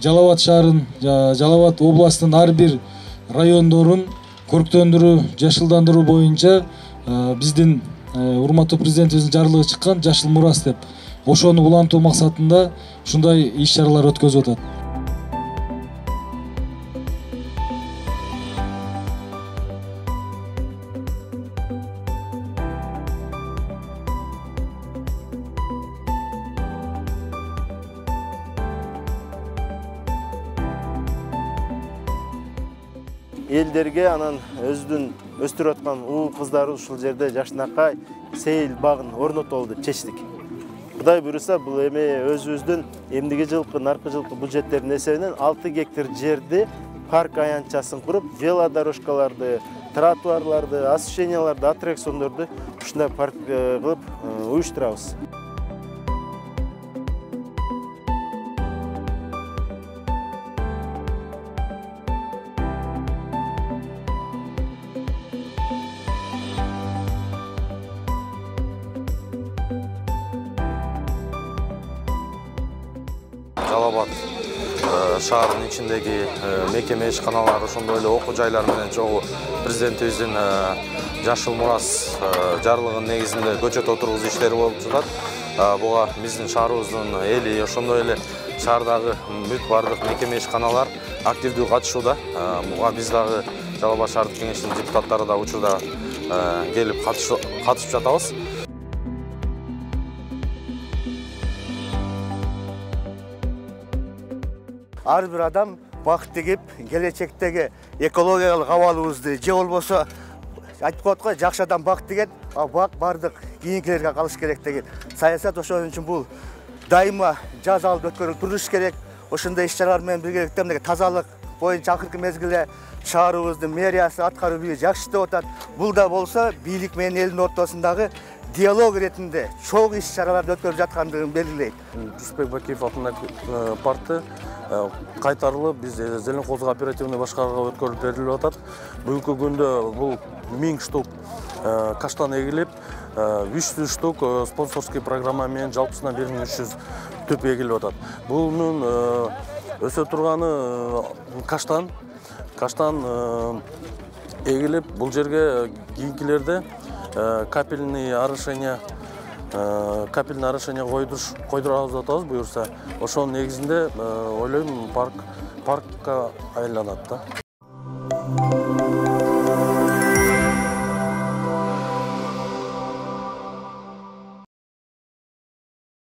Жалал Абад шаарын, Жалал Абад областынын ар бир райондорун көрктөндүрүү, жашылдандыруу боюнча биздин урматтуу президентибиздин жарлыгы чыккан Жашыл Мурас деп. Ошону улантуу максатында ушундай иш-чаралар өткөзүп атат. Элдерге анан өзүнүн өстүрүп аткан уу кыздары ушул жерде жашынакай сейил багын орнотолу деп чечтик. Кудай буюрса, бул эми өзүбүздүн эмдиги жылкы, наркы жылкы бюджеттердин эсебинен 6 гектар жерди парк аянтчасын куруп, велодорожкаларды, тротуарларды, освещенияларды, аттракциондорду ушундай парк кылып уюштурабыз. Жалал Абад шаарынын ичиндеги мекеме ишканалар, ошондой эле окуу жайлар менен чогуу президентибиздин Жашыл Мурас жарлыгынын негизинде көчөт отургузуу иштери болуп жатат. Буга биздин шаарыбыздын эли, ошондой эле шаардагы бүт бардык мекеме ишканалар активдүү катышууда. Буга биз дагы Жалал Абад шаардык кеңешинин депутаттары да учурда келип катышып жатабыз. Ар бир адам бакыт тигип, келечектеги экологиялык абалыбызды же болбосо айтып коет го, жакшы адам бакыт тиген, бак бардык кийинкилерге калыш керек деген. Саясат ошон үчүн бул дайыма жаз алып өткөрүлүп туруш керек. Ошондой иш-чаралар менен биргеликте мына тазалык боюнча акыркы мезгилде шаарыбыздын мэриясы, аткаруу бийлиги жакшы иштеп атат. Бул да болсо бийлик менен элдин ортосундагы диалог ретинде чоң иш-чараларды өткөрүп жаткандыгын белгилейт. Жүсүпбек Бакиев атындагы паркты кайтарылып, биз Зелен Кооздук оперативный башкарууга өткөрүлүп берилип атат. Бүгүнкү күндө бул 1000 штук каштан эгилип, 300 штук спонсорский программа менен жалпысынан 1300 түп эгилип атат. Бунун өсө турганы каштан эгилип, бул жерге кийинкилерде капельный орошение койдурабыз деп атабыз буюрса. Ошонун негизинде ойлойм паркка айланат да.